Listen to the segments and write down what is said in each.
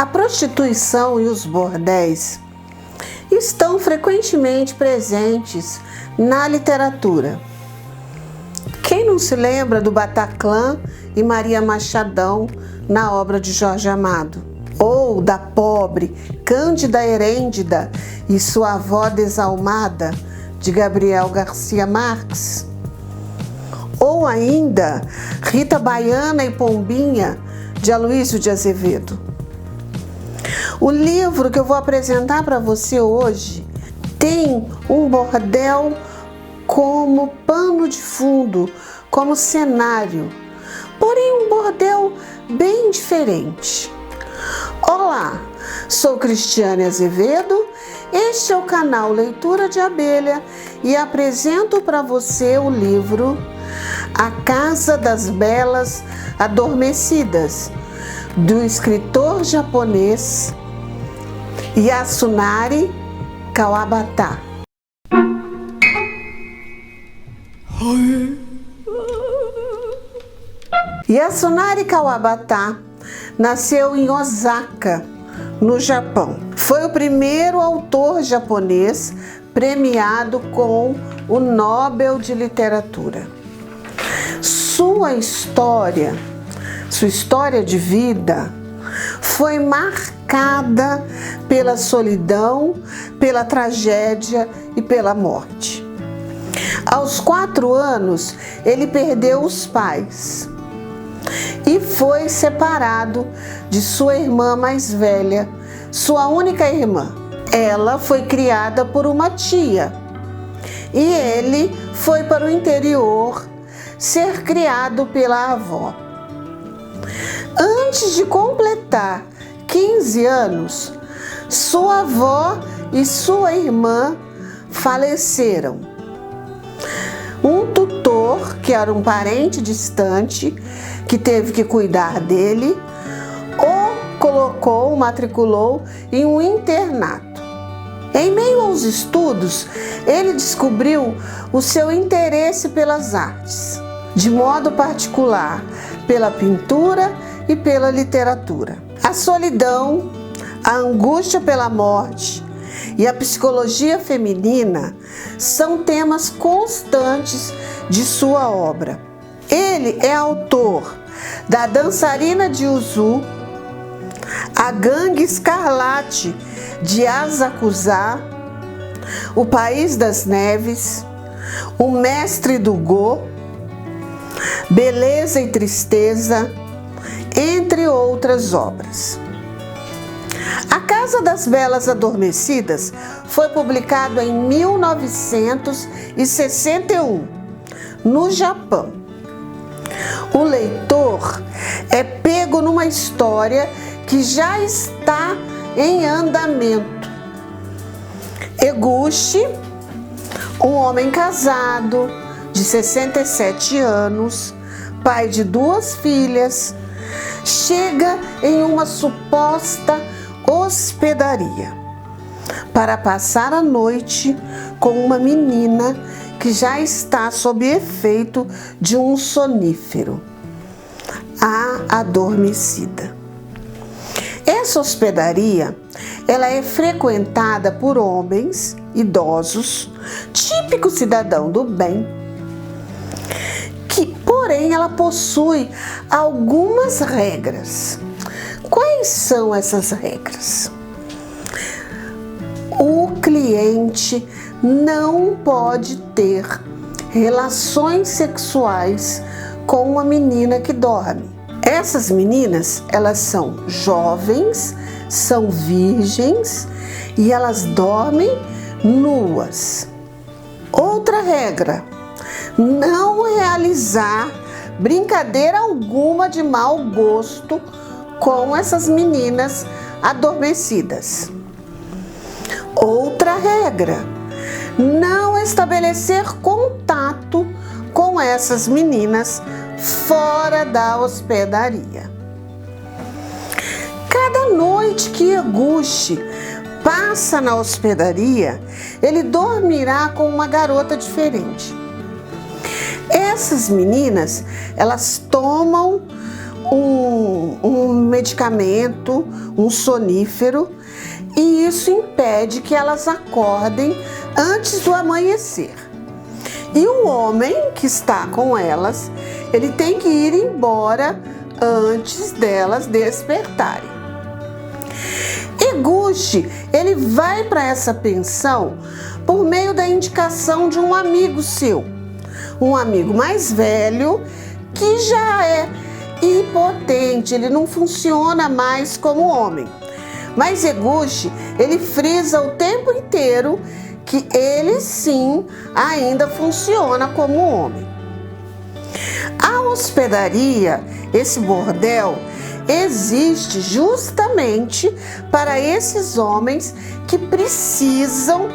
A prostituição e os bordéis estão frequentemente presentes na literatura. Quem não se lembra do Bataclan e Maria Machadão na obra de Jorge Amado? Ou da pobre Cândida Herêndida e sua avó desalmada, de Gabriel Garcia Marques? Ou ainda Rita Baiana e Pombinha, de Aloísio de Azevedo? O livro que eu vou apresentar para você hoje tem um bordel como pano de fundo, como cenário, porém um bordel bem diferente. Olá, sou Cristiane Azevedo, este é o canal Leitura de Abelha e apresento para você o livro A Casa das Belas Adormecidas, do escritor japonês Yasunari Kawabata. Yasunari Kawabata nasceu em Osaka, no Japão. Foi o primeiro autor japonês premiado com o Nobel de Literatura. Sua história de vida foi marcada pela solidão, pela tragédia e pela morte. Aos 4 anos, ele perdeu os pais e foi separado de sua irmã mais velha, sua única irmã. Ela foi criada por uma tia e ele foi para o interior ser criado pela avó. Antes de completar 15 anos, sua avó e sua irmã faleceram. Um tutor, que era um parente distante, que teve que cuidar dele, o matriculou em um internato. Em meio aos estudos, ele descobriu o seu interesse pelas artes, de modo particular pela pintura e pela literatura. A solidão, a angústia pela morte e a psicologia feminina são temas constantes de sua obra. Ele é autor da Dançarina de Uzu, A Gangue Escarlate de Asakusa, O País das Neves, O Mestre do Go, Beleza e Tristeza, entre outras obras. A Casa das Belas Adormecidas foi publicado em 1961, no Japão. O leitor é pego numa história que já está em andamento. Eguchi, um homem casado de 67 anos, pai de 2 filhas, chega em uma suposta hospedaria para passar a noite com uma menina que já está sob efeito de um sonífero, a adormecida. Essa hospedaria, ela é frequentada por homens idosos, típico cidadão do bem, porém ela possui algumas regras. Quais são essas regras? O cliente não pode ter relações sexuais com uma menina que dorme. Essas meninas, elas são jovens, são virgens e elas dormem nuas. Outra regra: não realizar brincadeira alguma de mau gosto com essas meninas adormecidas. Outra regra: não estabelecer contato com essas meninas fora da hospedaria. Cada noite que Eguchi passa na hospedaria, ele dormirá com uma garota diferente. Essas meninas, elas tomam um medicamento, um sonífero, e isso impede que elas acordem antes do amanhecer. E o homem que está com elas, ele tem que ir embora antes delas despertarem. Eguchi, ele vai para essa pensão por meio da indicação de um amigo seu, um amigo mais velho que já é impotente, ele não funciona mais como homem. Mas Eguchi, ele frisa o tempo inteiro que ele sim ainda funciona como homem. A hospedaria, esse bordel, existe justamente para esses homens que precisam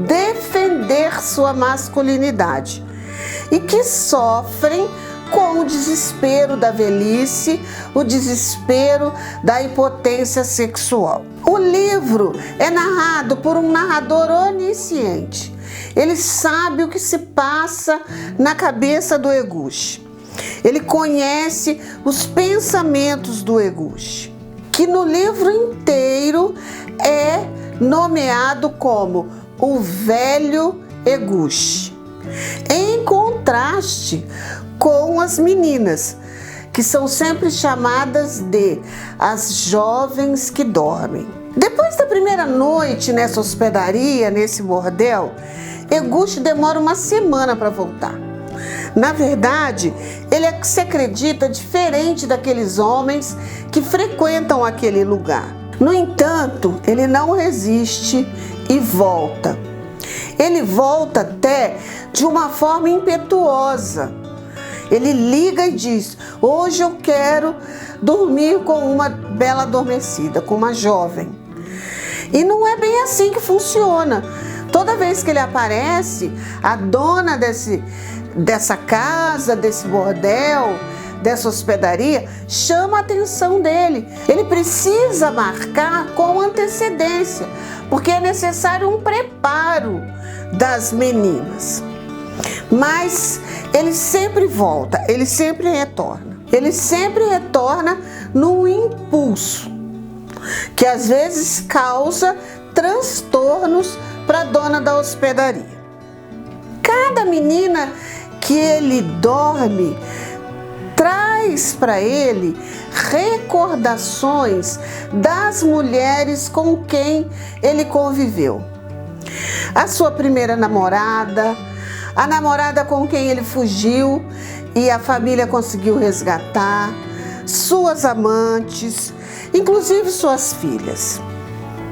defender sua masculinidade e que sofrem com o desespero da velhice, o desespero da impotência sexual. O livro é narrado por um narrador onisciente. Ele sabe o que se passa na cabeça do Eguchi. Ele conhece os pensamentos do Eguchi, que no livro inteiro é nomeado como o velho Eguchi, em contraste com as meninas, que são sempre chamadas de as jovens que dormem. Depois da primeira noite nessa hospedaria, nesse bordel, Eguchi demora uma semana para voltar. Na verdade, ele se acredita diferente daqueles homens que frequentam aquele lugar. No entanto, ele não resiste e volta. Ele volta até de uma forma impetuosa. Ele liga e diz: hoje eu quero dormir com uma bela adormecida, com uma jovem. E não é bem assim que funciona. Toda vez que ele aparece, a dona dessa casa, desse bordel, dessa hospedaria, chama a atenção dele. Ele precisa marcar com antecedência, porque é necessário um preparo das meninas. Mas ele sempre volta, ele sempre retorna. Ele sempre retorna num impulso, que às vezes causa transtornos para a dona da hospedaria. Cada menina que ele dorme traz para ele recordações das mulheres com quem ele conviveu. A sua primeira namorada, a namorada com quem ele fugiu e a família conseguiu resgatar, suas amantes, inclusive suas filhas.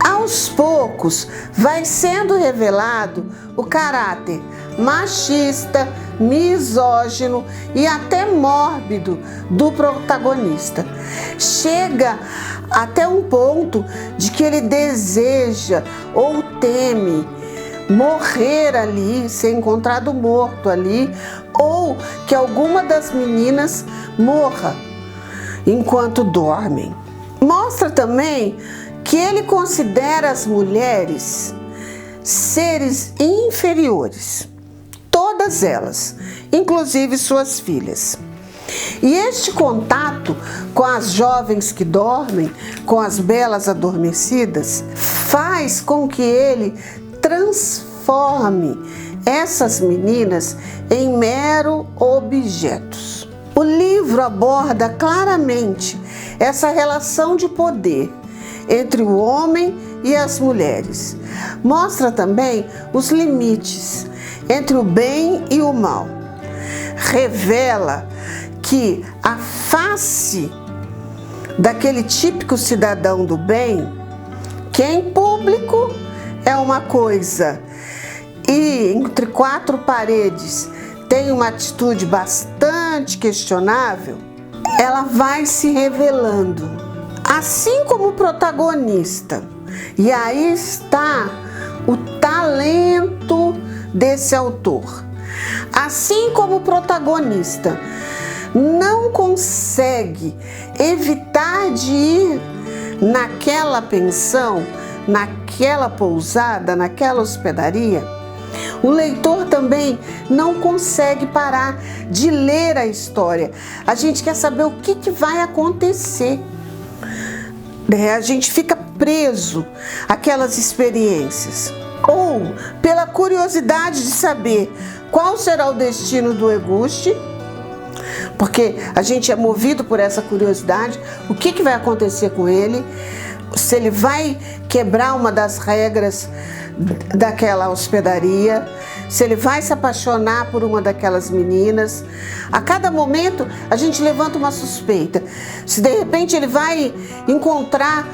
Aos poucos vai sendo revelado o caráter machista, misógino e até mórbido do protagonista. Chega até um ponto de que ele deseja ou teme morrer ali, ser encontrado morto ali, ou que alguma das meninas morra enquanto dormem. Mostra também que ele considera as mulheres seres inferiores, todas elas, inclusive suas filhas. E este contato com as jovens que dormem, com as belas adormecidas, faz com que ele transforme essas meninas em mero objetos. O livro aborda claramente essa relação de poder entre o homem e as mulheres. Mostra também os limites entre o bem e o mal. Revela que a face daquele típico cidadão do bem, que em público é uma coisa e entre quatro paredes tem uma atitude bastante questionável, ela vai se revelando. Assim como o protagonista. E aí está o talento desse autor. Assim como o protagonista não consegue evitar de ir naquela pensão, naquela pousada, naquela hospedaria, O leitor também não consegue parar de ler a história. A gente quer saber o que vai acontecer. A gente fica preso àquelas experiências. Ou pela curiosidade de saber qual será o destino do Eguchi, porque a gente é movido por essa curiosidade, o que vai acontecer com ele, se ele vai quebrar uma das regras daquela hospedaria, se ele vai se apaixonar por uma daquelas meninas. A cada momento a gente levanta uma suspeita. Se de repente ele vai encontrar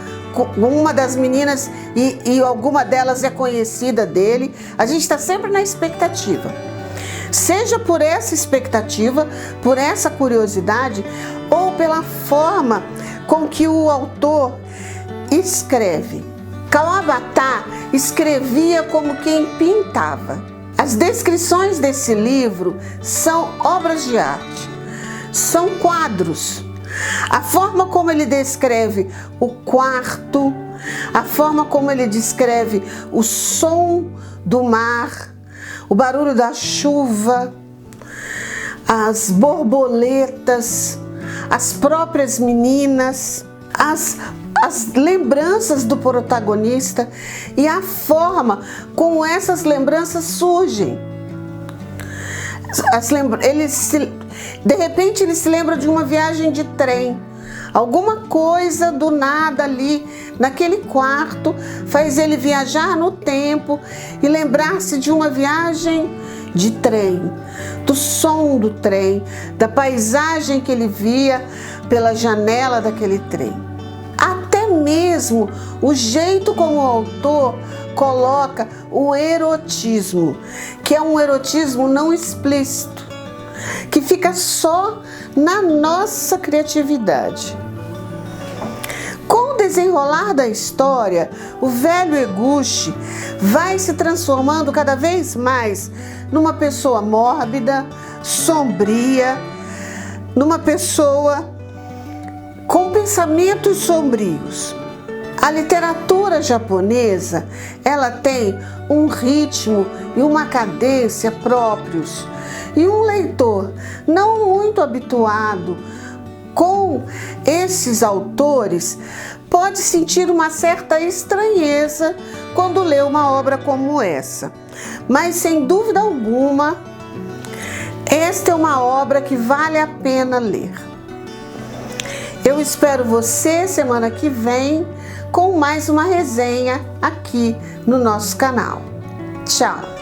uma das meninas e alguma delas é conhecida dele, a gente está sempre na expectativa. Seja por essa expectativa, por essa curiosidade, ou pela forma com que o autor escreve. Kawabata escrevia como quem pintava. As descrições desse livro são obras de arte, são quadros. A forma como ele descreve o quarto, a forma como ele descreve o som do mar, o barulho da chuva, as borboletas, as próprias meninas, as lembranças do protagonista e a forma como essas lembranças surgem. De repente ele se lembra de uma viagem de trem. Alguma coisa do nada ali naquele quarto faz ele viajar no tempo e lembrar-se de uma viagem de trem, do som do trem, da paisagem que ele via pela janela daquele trem. Até mesmo o jeito como o autor coloca o erotismo, que é um erotismo não explícito, que fica só na nossa criatividade. Com o desenrolar da história, o velho Eguchi vai se transformando cada vez mais numa pessoa mórbida, sombria, numa pessoa com pensamentos sombrios. A literatura japonesa, ela tem um ritmo e uma cadência próprios. E um leitor não muito habituado com esses autores pode sentir uma certa estranheza quando lê uma obra como essa. Mas, sem dúvida alguma, esta é uma obra que vale a pena ler. Eu espero você semana que vem com mais uma resenha aqui no nosso canal. Tchau!